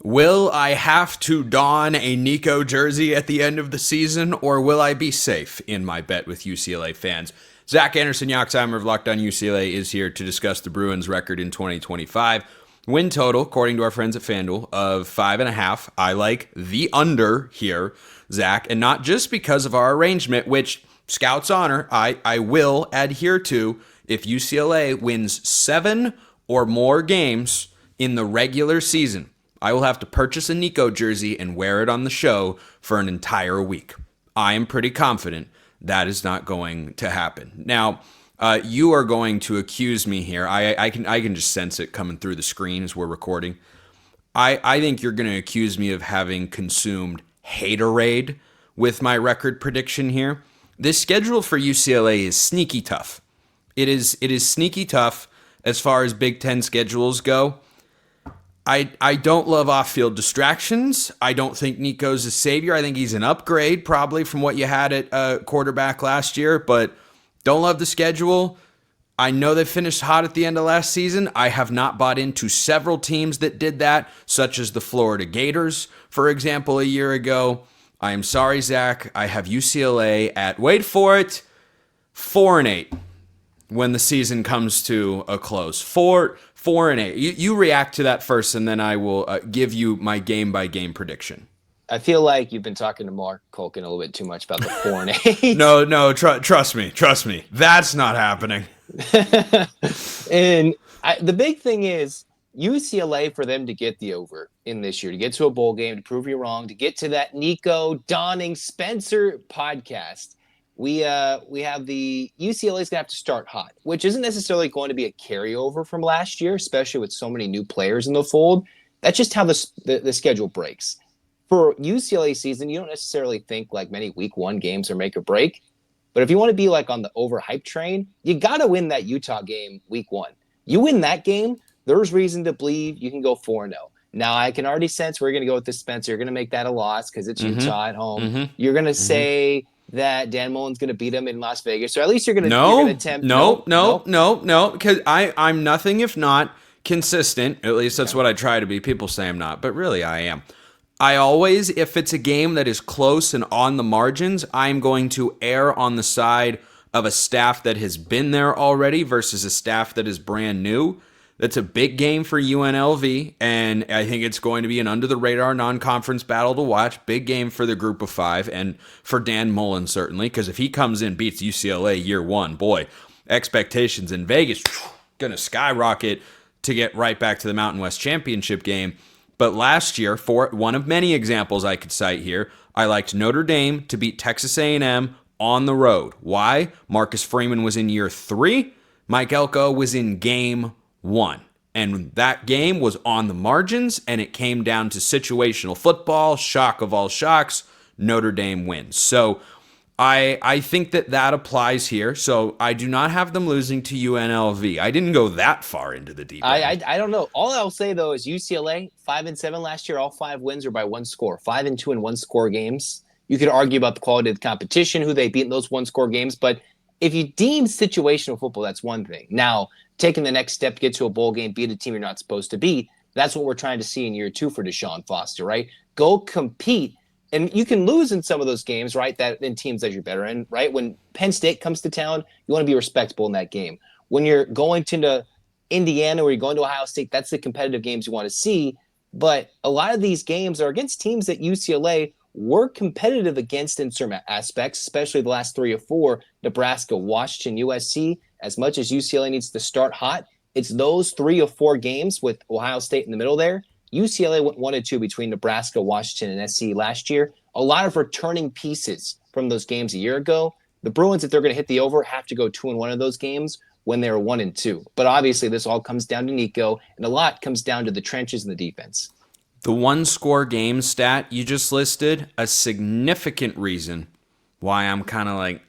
Will I have to don a Nico jersey at the end of the season, or will I be safe in my bet with UCLA fans? Zach Anderson-Yoxsimer of Locked On UCLA is here to discuss the Bruins' record in 2025. Win total, according to our friends at FanDuel, of 5.5. I like the under here, Zach, and not just because of our arrangement, which, Scout's honor, I will adhere to if UCLA wins 7 or more games in the regular season. I will have to purchase a Nico jersey and wear it on the show for an entire week. I am pretty confident that is not going to happen. Now, you are going to accuse me here. I can just sense it coming through the screen as we're recording. I think you're going to accuse me of having consumed haterade with my record prediction here. This schedule for UCLA is sneaky tough. It is sneaky tough as far as Big Ten schedules go. I don't love off-field distractions. I don't think Nico's a savior. I think he's an upgrade probably from what you had at quarterback last year, but don't love the schedule. I know they finished hot at the end of last season. I have not bought into several teams that did that, such as the Florida Gators, for example, a year ago. I am sorry, Zach. I have UCLA at, wait for it, 4-8 when the season comes to a close. 4-8. You react to that first, and then I will give you my game-by-game prediction. I feel like you've been talking to Mark Culkin a little bit too much about the 4-8. No, trust me. That's not happening. And the big thing is UCLA, for them to get the over in this year, to get to a bowl game, to prove you wrong, to get to that Nico donning Spencer podcast. We have the UCLA's gonna have to start hot, which isn't necessarily going to be a carryover from last year, especially with so many new players in the fold. That's just how the schedule breaks. For UCLA season, you don't necessarily think like many week one games are make or break. But if you want to be like on the overhyped train, you gotta win that Utah game week one. You win that game, there's reason to believe you can go 4-0. Now I can already sense we're gonna go with this Spencer. You're gonna make that a loss because it's Utah at home. You're gonna say that Dan Mullen's going to beat him in Las Vegas, or at least you're going to attempt. No, because I'm nothing if not consistent. At least that's what I try to be. People say I'm not, but really I am. I always, if it's a game that is close and on the margins, I'm going to err on the side of a staff that has been there already versus a staff that is brand new. That's a big game for UNLV, and I think it's going to be an under-the-radar non-conference battle to watch. Big game for the group of five, and for Dan Mullen, certainly, because if he comes in, beats UCLA year one, boy, expectations in Vegas going to skyrocket to get right back to the Mountain West Championship game. But last year, for one of many examples I could cite here, I liked Notre Dame to beat Texas A&M on the road. Why? Marcus Freeman was in year 3. Mike Elko was in game 1. And that game was on the margins, and it came down to situational football, shock of all shocks, Notre Dame wins. So I think that applies here. So I do not have them losing to UNLV. I didn't go that far into the deep end. I don't know. All I'll say, though, is UCLA, 5-7 last year, all 5 wins are by one score. 5-2 in one-score games. You could argue about the quality of the competition, who they beat in those one-score games, but if you deem situational football, that's one thing. Now, taking the next step to get to a bowl game, beat a team you're not supposed to beat, that's what we're trying to see in year 2 for DeShaun Foster, right? Go compete. And you can lose in some of those games, right, that in teams that you're better in, right? When Penn State comes to town, you want to be respectable in that game. When you're going to Indiana or you're going to Ohio State, that's the competitive games you want to see. But a lot of these games are against teams that UCLA were competitive against in certain aspects, especially the last 3 or 4, Nebraska, Washington, USC. As much as UCLA needs to start hot, it's those 3 or 4 games with Ohio State in the middle there. UCLA went 1-2 between Nebraska, Washington, and SC last year. A lot of returning pieces from those games a year ago. The Bruins, if they're going to hit the over, have to go 2-1 of those games when they were 1-2. But obviously, this all comes down to Nico, and a lot comes down to the trenches and the defense. The one-score game stat you just listed, a significant reason why I'm kind of like,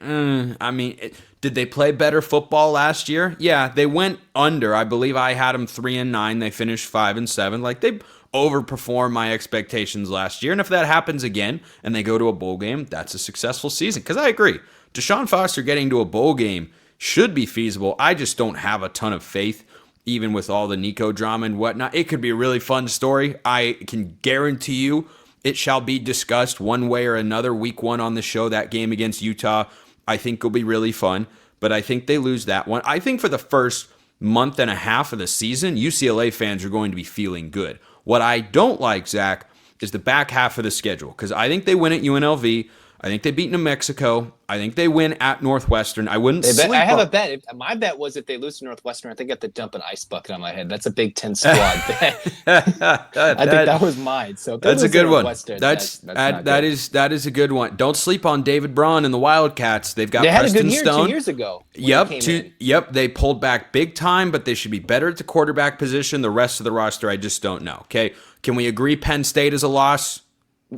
did they play better football last year? Yeah, they went under. I believe I had them 3-9. They finished 5-7. Like, they overperformed my expectations last year. And if that happens again and they go to a bowl game, that's a successful season. Because I agree, DeShaun Foster getting to a bowl game should be feasible. I just don't have a ton of faith even with all the Nico drama and whatnot. It could be a really fun story. I can guarantee you it shall be discussed one way or another week 1 on the show. That game against Utah, I think, will be really fun. But I think they lose that one. I think for the first month and a half of the season, UCLA fans are going to be feeling good. What I don't like, Zach, is the back half of the schedule, because I think they win at UNLV. I think they beat New Mexico. I think they win at Northwestern. I wouldn't sleep I have on. a bet. My bet was if they lose to Northwestern, I think I have to dump an ice bucket on my head. That's a Big Ten squad bet. I think that was mine. So that's a good one. That's that is a good one. Don't sleep on David Braun and the Wildcats. They've got they had Preston a good year Stone 2 years ago. Yep. They pulled back big time, but they should be better at the quarterback position. The rest of the roster, I just don't know. Okay, can we agree Penn State is a loss?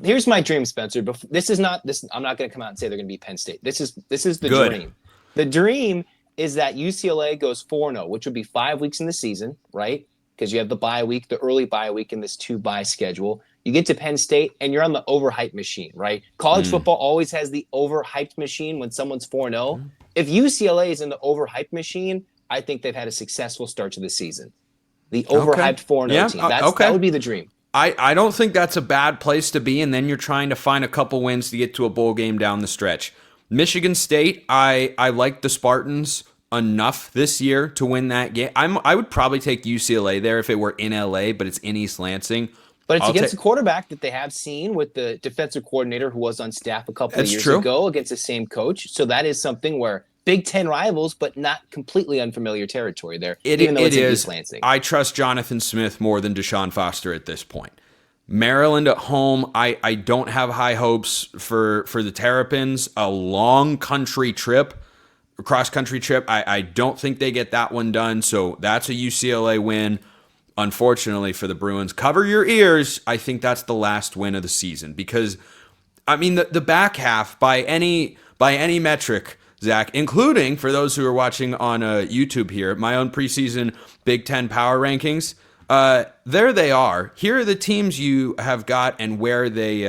Here's my dream, Spencer. This is not this. I'm not going to come out and say they're going to be Penn State. This is the Good. dream. The dream is that UCLA goes 4-0, which would be 5 weeks in the season, right? Because you have the bye week, the early bye week in this 2-bye schedule. You get to Penn State and you're on the overhyped machine, right? College football always has the overhyped machine when someone's 4-0. If UCLA is in the overhyped machine, I think they've had a successful start to the season. The overhyped 4-0 team. That would be the dream. I don't think that's a bad place to be, and then you're trying to find a couple wins to get to a bowl game down the stretch. Michigan State, I like the Spartans enough this year to win that game. I would probably take UCLA there if it were in LA, but it's in East Lansing. But it's against a quarterback that they have seen with the defensive coordinator who was on staff a couple of years ago against the same coach. So that is something where Big Ten rivals, but not completely unfamiliar territory there, even though it's in East Lansing. I trust Jonathan Smith more than DeShaun Foster at this point. Maryland at home, I don't have high hopes for the Terrapins. A long country trip, cross-country trip, I don't think they get that one done, so that's a UCLA win. Unfortunately for the Bruins, cover your ears. I think that's the last win of the season because, I mean, the back half by any metric, Zach, including for those who are watching on YouTube here, my own preseason Big Ten power rankings. There they are. Here are the teams you have got and where they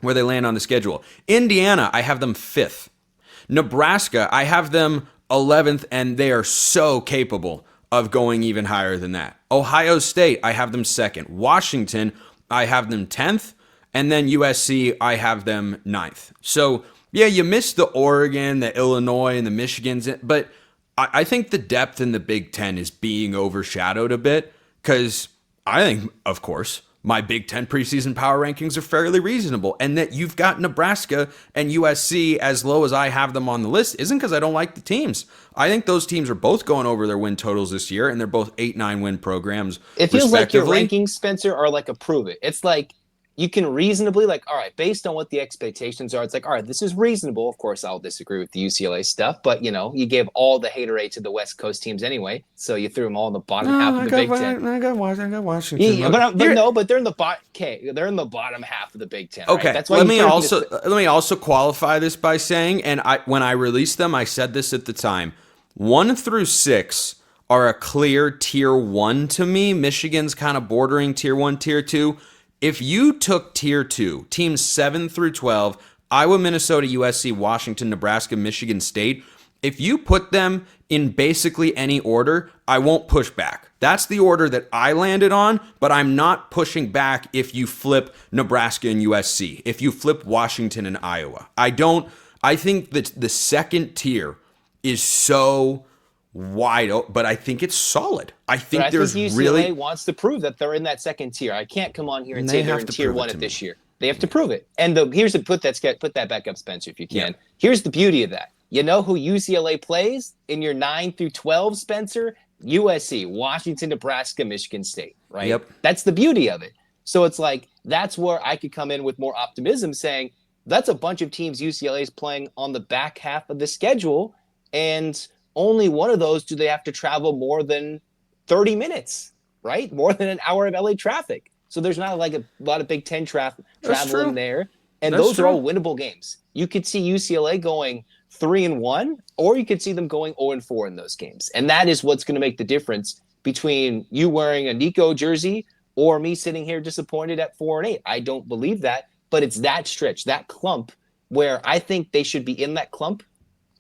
land on the schedule. Indiana, I have them 5th. Nebraska, I have them 11th, and they are so capable of going even higher than that. Ohio State, I have them 2nd. Washington, I have them 10th. And then USC, I have them 9th. So, yeah, you missed the Oregon, the Illinois, and the Michigans, but I think the depth in the Big Ten is being overshadowed a bit because I think, of course, my Big Ten preseason power rankings are fairly reasonable, and that you've got Nebraska and USC as low as I have them on the list isn't because I don't like the teams. I think those teams are both going over their win totals this year, and they're both 8-9 win programs. It feels like your rankings, Spencer, are like a prove it. It's like you can reasonably, like, all right, based on what the expectations are, it's like, all right, this is reasonable. Of course, I'll disagree with the UCLA stuff, but, you know, you gave all the haterade to the West Coast teams anyway, so you threw them all in the bottom half of the Big Ten. I got Washington. Yeah, but they're in the they're in the bottom half of the Big Ten. Okay, right? That's why let me also qualify this by saying, and when I released them, I said this at the time, 1 through 6 are a clear tier 1 to me. Michigan's kind of bordering tier 1, tier 2. If you took tier 2, teams 7 through 12, Iowa, Minnesota, USC, Washington, Nebraska, Michigan State, if you put them in basically any order, I won't push back. That's the order that I landed on, but I'm not pushing back if you flip Nebraska and USC, if you flip Washington and Iowa. I think that the second tier is so wide open, but I think it's solid. I think UCLA wants to prove that they're in that second tier. I can't come on here and say they're in tier 1 at this year. They have to prove it. And put that back up, Spencer, if you can. Yeah. Here's the beauty of that. You know who UCLA plays in your 9 through 12, Spencer? USC, Washington, Nebraska, Michigan State, right? Yep. That's the beauty of it. So it's like, that's where I could come in with more optimism saying that's a bunch of teams UCLA is playing on the back half of the schedule, and only one of those do they have to travel more than 30 minutes, right? More than an hour of LA traffic. So there's not like a lot of Big Ten travel in there. And those are all winnable games. You could see UCLA going 3-1, or you could see them going 0-4 in those games. And that is what's going to make the difference between you wearing a Nico jersey or me sitting here disappointed at 4-8. I don't believe that, but it's that stretch, that clump where I think they should be in that clump.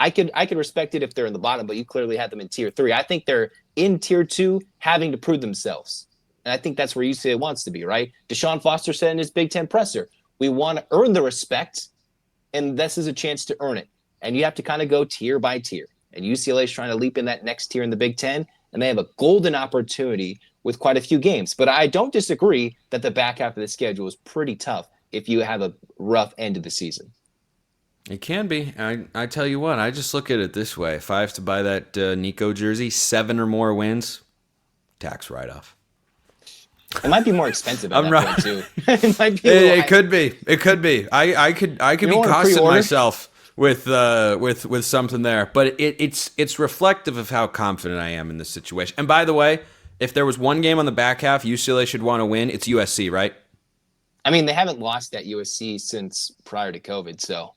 I could respect it if they're in the bottom, but you clearly had them in tier 3. I think they're in Tier 2 having to prove themselves. And I think that's where UCLA wants to be, right? DeShaun Foster said in his Big Ten presser, we want to earn the respect, and this is a chance to earn it. And you have to kind of go tier by tier. And UCLA is trying to leap in that next tier in the Big Ten, and they have a golden opportunity with quite a few games. But I don't disagree that the back half of the schedule is pretty tough if you have a rough end of the season. It can be. I tell you what, I just look at it this way. If I have to buy that Nico jersey, 7 or more wins, tax write-off. It might be more expensive at I'm that right. point, too. It might be It could be. It could be. I could be costing myself with something there, but it's reflective of how confident I am in this situation. And by the way, if there was one game on the back half UCLA should want to win, it's USC, right? I mean, they haven't lost at USC since prior to COVID, so